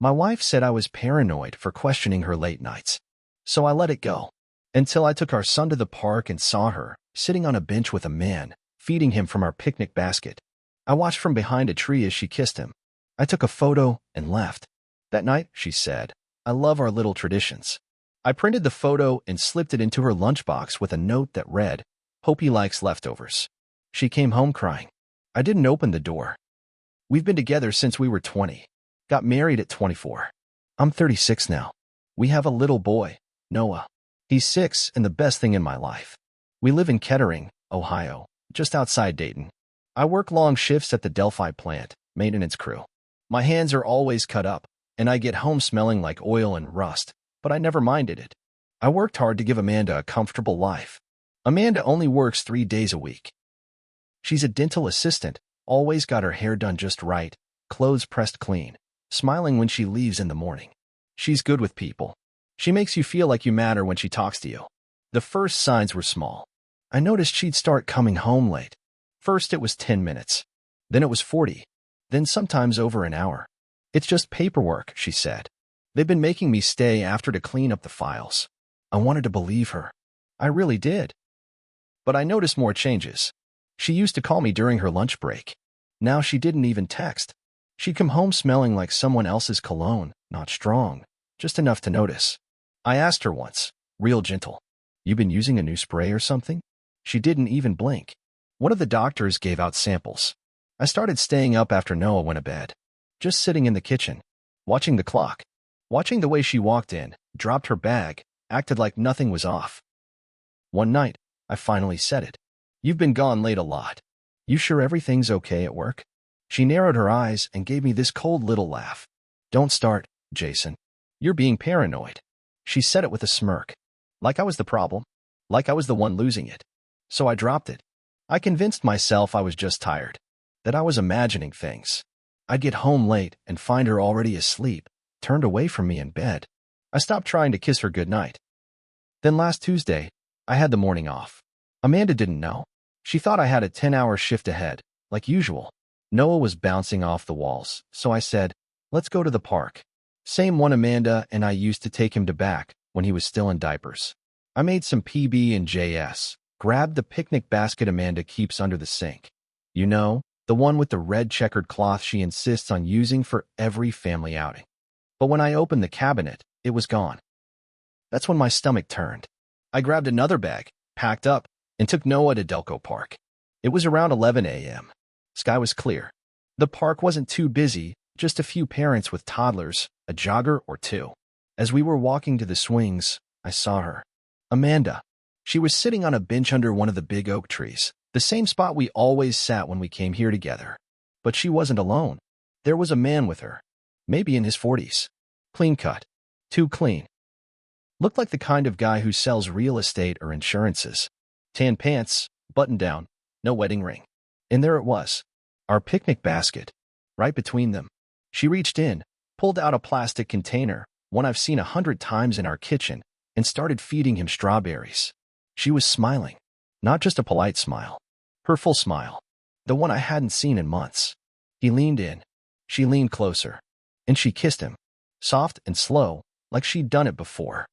My wife said I was paranoid for questioning her late nights, so I let it go. Until I took our son to the park and saw her, sitting on a bench with a man, feeding him from our picnic basket. I watched from behind a tree as she kissed him. I took a photo and left. That night, she said, "I love our little traditions." I printed the photo and slipped it into her lunchbox with a note that read, "Hope he likes leftovers." She came home crying. I didn't open the door. We've been together since we were 20. Got married at 24. I'm 36 now. We have a little boy, Noah. He's 6 and the best thing in my life. We live in Kettering, Ohio, just outside Dayton. I work long shifts at the Delphi plant, maintenance crew. My hands are always cut up, and I get home smelling like oil and rust, but I never minded it. I worked hard to give Amanda a comfortable life. Amanda only works 3 days a week. She's a dental assistant, always got her hair done just right, clothes pressed clean, smiling when she leaves in the morning. She's good with people. She makes you feel like you matter when she talks to you. The first signs were small. I noticed she'd start coming home late. First it was 10 minutes. Then it was 40. Then sometimes over an hour. "It's just paperwork," she said. "They've been making me stay after to clean up the files." I wanted to believe her. I really did. But I noticed more changes. She used to call me during her lunch break. Now she didn't even text. She'd come home smelling like someone else's cologne, not strong, just enough to notice. I asked her once, real gentle, "You been using a new spray or something?" She didn't even blink. One of the doctors gave out samples. I started staying up after Noah went to bed, just sitting in the kitchen, watching the clock, watching the way she walked in, dropped her bag, acted like nothing was off. One night, I finally said it. "You've been gone late a lot. You sure everything's okay at work?" She narrowed her eyes and gave me this cold little laugh. "Don't start, Jason. You're being paranoid." She said it with a smirk. Like I was the problem. Like I was the one losing it. So I dropped it. I convinced myself I was just tired. That I was imagining things. I'd get home late and find her already asleep, turned away from me in bed. I stopped trying to kiss her goodnight. Then last Tuesday, I had the morning off. Amanda didn't know. She thought I had a 10-hour shift ahead, like usual. Noah was bouncing off the walls, so I said, "Let's go to the park." Same one Amanda and I used to take him to back when he was still in diapers. I made some PB&Js, grabbed the picnic basket Amanda keeps under the sink. You know, the one with the red checkered cloth she insists on using for every family outing. But when I opened the cabinet, it was gone. That's when my stomach turned. I grabbed another bag, packed up, and took Noah to Delco Park. It was around 11 a.m. Sky was clear. The park wasn't too busy, just a few parents with toddlers, a jogger or two. As we were walking to the swings, I saw her. Amanda. She was sitting on a bench under one of the big oak trees, the same spot we always sat when we came here together. But she wasn't alone. There was a man with her, maybe in his 40s. Clean cut. Too clean. Looked like the kind of guy who sells real estate or insurances. Tan pants, button down, no wedding ring. And there it was. Our picnic basket. Right between them. She reached in, pulled out a plastic container, one I've seen 100 times in our kitchen, and started feeding him strawberries. She was smiling. Not just a polite smile. Her full smile. The one I hadn't seen in months. He leaned in. She leaned closer. And she kissed him. Soft and slow, like she'd done it before.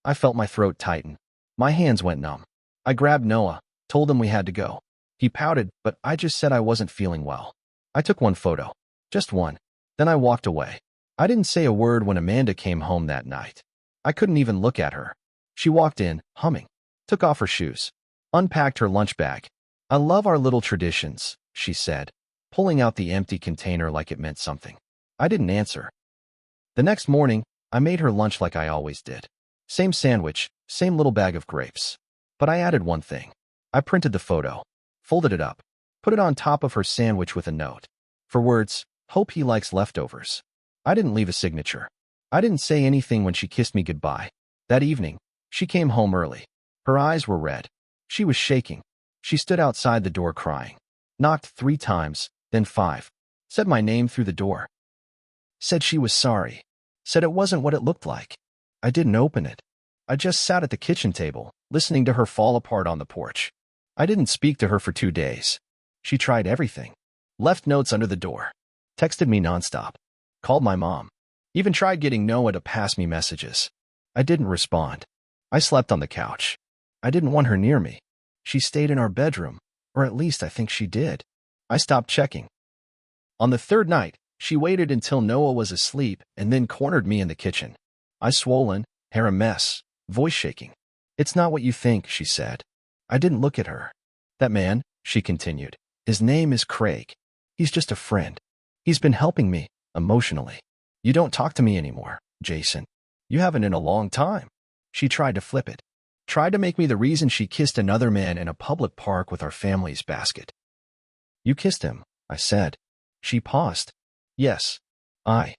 I felt my throat tighten. My hands went numb. I grabbed Noah, told him we had to go. He pouted, but I just said I wasn't feeling well. I took one photo. Just one. Then I walked away. I didn't say a word when Amanda came home that night. I couldn't even look at her. She walked in, humming. Took off her shoes. Unpacked her lunch bag. "I love our little traditions," she said, pulling out the empty container like it meant something. I didn't answer. The next morning, I made her lunch like I always did. Same sandwich, same little bag of grapes. But I added one thing. I printed the photo, folded it up, put it on top of her sandwich with a note. For words, "Hope he likes leftovers." I didn't leave a signature. I didn't say anything when she kissed me goodbye. That evening, she came home early. Her eyes were red. She was shaking. She stood outside the door crying. Knocked 3 times, then 5. Said my name through the door. Said she was sorry. Said it wasn't what it looked like. I didn't open it. I just sat at the kitchen table, listening to her fall apart on the porch. I didn't speak to her for 2 days. She tried everything. Left notes under the door. Texted me nonstop. Called my mom. Even tried getting Noah to pass me messages. I didn't respond. I slept on the couch. I didn't want her near me. She stayed in our bedroom, or at least I think she did. I stopped checking. On the third night, she waited until Noah was asleep and then cornered me in the kitchen. Eyes swollen, hair a mess, voice shaking. "It's not what you think," she said. I didn't look at her. "That man," she continued, "his name is Craig. He's just a friend. He's been helping me, emotionally. You don't talk to me anymore, Jason. You haven't in a long time." She tried to flip it. Tried to make me the reason she kissed another man in a public park with our family's basket. "You kissed him," I said. She paused. "Yes. I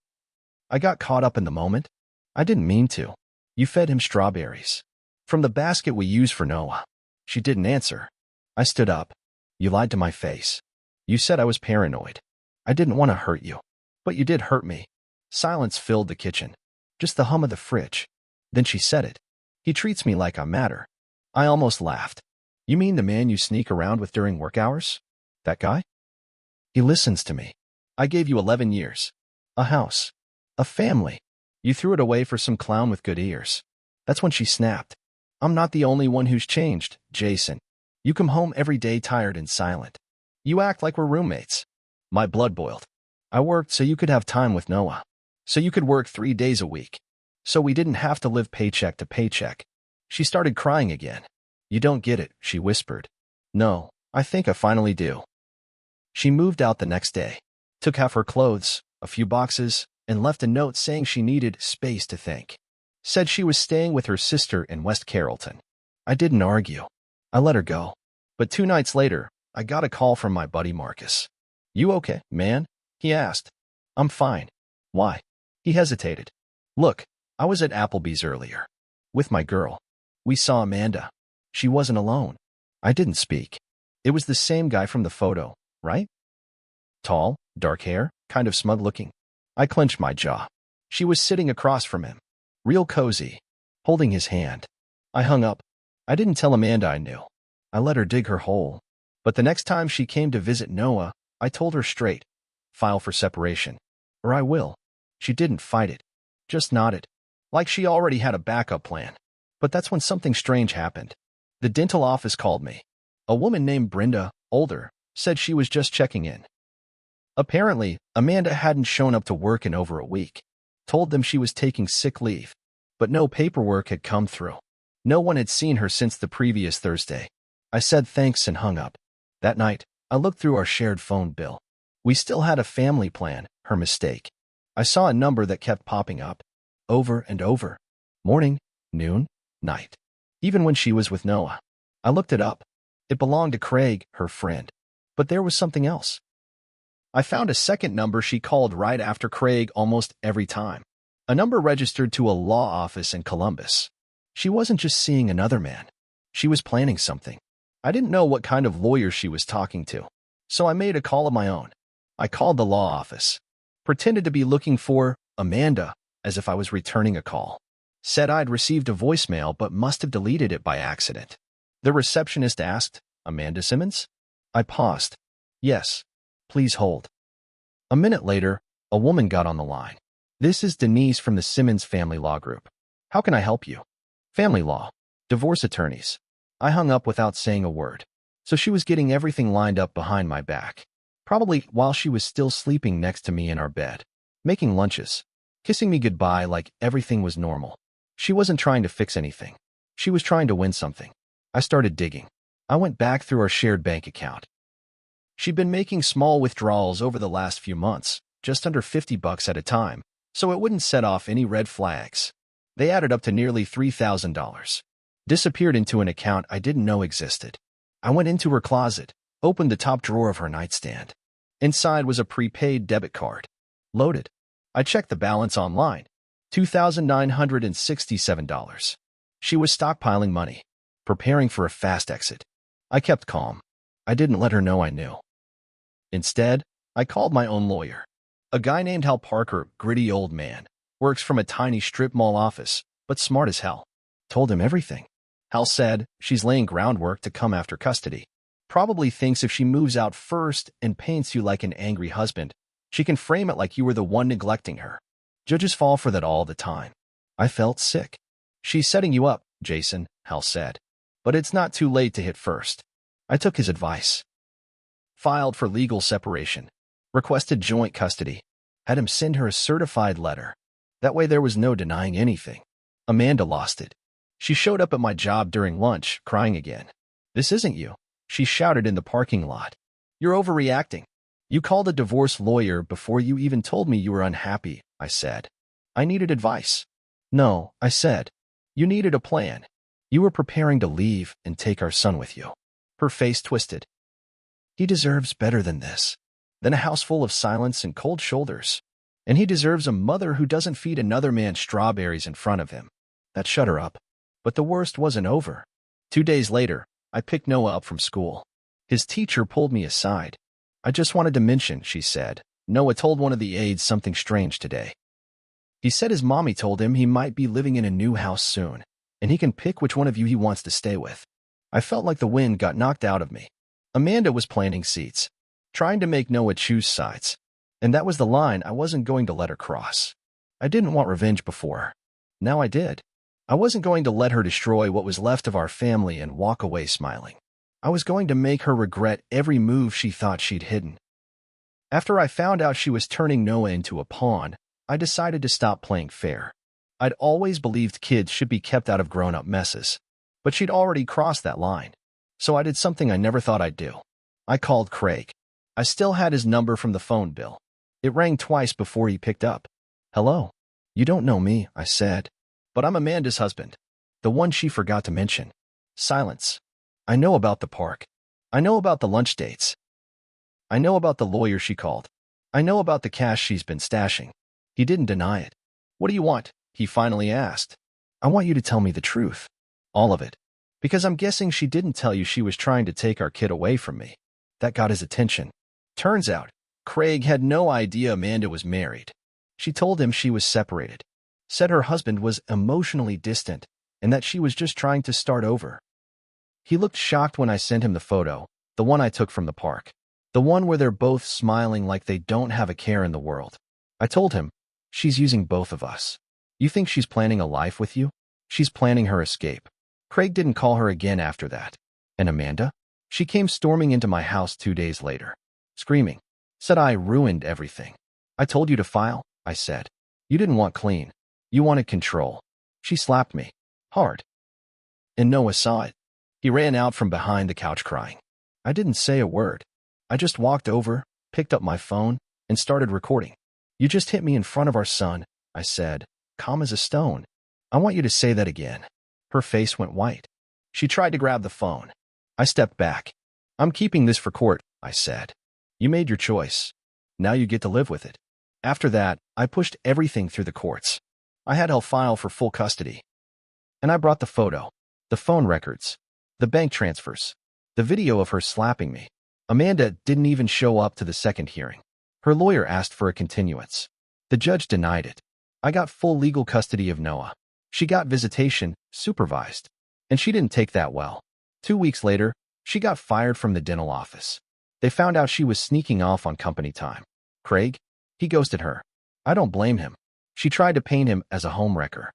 got caught up in the moment. I didn't mean to. You fed him strawberries from the basket we use for Noah." She didn't answer. I stood up. "You lied to my face. You said I was paranoid. I didn't want to hurt you. But you did hurt me." Silence filled the kitchen. Just the hum of the fridge. Then she said it. "He treats me like I matter." I almost laughed. "You mean the man you sneak around with during work hours? That guy? He listens to me. I gave you 11 years. A house. A family. You threw it away for some clown with good ears." That's when she snapped. "I'm not the only one who's changed, Jason. You come home every day tired and silent. You act like we're roommates." My blood boiled. "I worked so you could have time with Noah. So you could work 3 days a week. So we didn't have to live paycheck to paycheck." She started crying again. "You don't get it," she whispered. "No, I think I finally do." She moved out the next day, took half her clothes, a few boxes, and left a note saying she needed space to think. Said she was staying with her sister in West Carrollton. I didn't argue. I let her go. But 2 nights later, I got a call from my buddy Marcus. "You okay, man?" he asked. "I'm fine." "Why?" He hesitated. "Look, I was at Applebee's earlier. With my girl. We saw Amanda. She wasn't alone." I didn't speak. It was the same guy from the photo, right? Tall, dark hair, kind of smug-looking. I clenched my jaw. She was sitting across from him. Real cozy. Holding his hand. I hung up. I didn't tell Amanda I knew. I let her dig her hole. But the next time she came to visit Noah, I told her straight. File for separation. Or I will. She didn't fight it. Just nodded. Like she already had a backup plan. But that's when something strange happened. The dental office called me. A woman named Brenda, older, said she was just checking in. Apparently, Amanda hadn't shown up to work in over a week. Told them she was taking sick leave. But no paperwork had come through. No one had seen her since the previous Thursday. I said thanks and hung up. That night, I looked through our shared phone bill. We still had a family plan, her mistake. I saw a number that kept popping up. Over and over. Morning, noon, night. Even when she was with Noah. I looked it up. It belonged to Craig, her friend. But there was something else. I found a second number she called right after Craig almost every time. A number registered to a law office in Columbus. She wasn't just seeing another man. She was planning something. I didn't know what kind of lawyer she was talking to. So I made a call of my own. I called the law office. Pretended to be looking for Amanda, as if I was returning a call. Said I'd received a voicemail but must have deleted it by accident. The receptionist asked, "Amanda Simmons?" I paused. "Yes. Please hold." A minute later, a woman got on the line. "This is Denise from the Simmons Family Law Group. How can I help you?" "Family law. Divorce attorneys." I hung up without saying a word. So she was getting everything lined up behind my back. Probably while she was still sleeping next to me in our bed. Making lunches. Kissing me goodbye like everything was normal. She wasn't trying to fix anything. She was trying to win something. I started digging. I went back through our shared bank account. She'd been making small withdrawals over the last few months, just under $50 at a time, so it wouldn't set off any red flags. They added up to nearly $3,000. Disappeared into an account I didn't know existed. I went into her closet, opened the top drawer of her nightstand. Inside was a prepaid debit card. Loaded. I checked the balance online. $2,967. She was stockpiling money, preparing for a fast exit. I kept calm. I didn't let her know I knew. Instead, I called my own lawyer. A guy named Hal Parker, gritty old man, works from a tiny strip mall office, but smart as hell. Told him everything. Hal said she's laying groundwork to come after custody. Probably thinks if she moves out first and paints you like an angry husband, she can frame it like you were the one neglecting her. Judges fall for that all the time. I felt sick. She's setting you up, Jason, Hal said. But it's not too late to hit first. I took his advice. Filed for legal separation. Requested joint custody. Had him send her a certified letter. That way there was no denying anything. Amanda lost it. She showed up at my job during lunch, crying again. This isn't you, she shouted in the parking lot. You're overreacting. You called a divorce lawyer before you even told me you were unhappy, I said. I needed advice. No, I said. You needed a plan. You were preparing to leave and take our son with you. Her face twisted. He deserves better than this. Than a house full of silence and cold shoulders. And he deserves a mother who doesn't feed another man strawberries in front of him. That shut her up. But the worst wasn't over. 2 days later, I picked Noah up from school. His teacher pulled me aside. I just wanted to mention, she said. Noah told one of the aides something strange today. He said his mommy told him he might be living in a new house soon, and he can pick which one of you he wants to stay with. I felt like the wind got knocked out of me. Amanda was planting seeds, trying to make Noah choose sides. And that was the line I wasn't going to let her cross. I didn't want revenge before. Now I did. I wasn't going to let her destroy what was left of our family and walk away smiling. I was going to make her regret every move she thought she'd hidden. After I found out she was turning Noah into a pawn, I decided to stop playing fair. I'd always believed kids should be kept out of grown-up messes, but she'd already crossed that line. So I did something I never thought I'd do. I called Craig. I still had his number from the phone bill. It rang twice before he picked up. Hello. You don't know me, I said. But I'm Amanda's husband. The one she forgot to mention. Silence. I know about the park. I know about the lunch dates. I know about the lawyer she called. I know about the cash she's been stashing. He didn't deny it. What do you want? He finally asked. I want you to tell me the truth. All of it. Because I'm guessing she didn't tell you she was trying to take our kid away from me. That got his attention. Turns out, Craig had no idea Amanda was married. She told him she was separated. Said her husband was emotionally distant and that she was just trying to start over. He looked shocked when I sent him the photo, the one I took from the park. The one where they're both smiling like they don't have a care in the world. I told him, she's using both of us. You think she's planning a life with you? She's planning her escape. Craig didn't call her again after that. And Amanda? She came storming into my house 2 days later, screaming. Said I ruined everything. I told you to file, I said. You didn't want clean. You wanted control. She slapped me. Hard. And Noah saw it. He ran out from behind the couch crying. I didn't say a word. I just walked over, picked up my phone, and started recording. You just hit me in front of our son, I said, calm as a stone. I want you to say that again. Her face went white. She tried to grab the phone. I stepped back. I'm keeping this for court, I said. You made your choice. Now you get to live with it. After that, I pushed everything through the courts. I had Hal file for full custody. And I brought the photo, the phone records, the bank transfers, the video of her slapping me. Amanda didn't even show up to the second hearing. Her lawyer asked for a continuance. The judge denied it. I got full legal custody of Noah. She got visitation, supervised. And she didn't take that well. 2 weeks later, she got fired from the dental office. They found out she was sneaking off on company time. Craig? He ghosted her. I don't blame him. She tried to paint him as a homewrecker.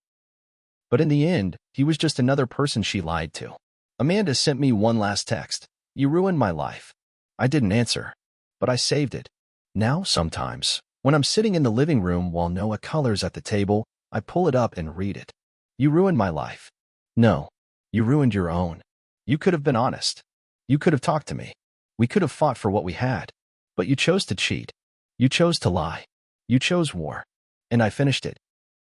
But in the end, he was just another person she lied to. Amanda sent me one last text. You ruined my life. I didn't answer, but I saved it. Now, sometimes, when I'm sitting in the living room while Noah colors at the table, I pull it up and read it. You ruined my life. No, you ruined your own. You could have been honest. You could have talked to me. We could have fought for what we had. But you chose to cheat. You chose to lie. You chose war. And I finished it.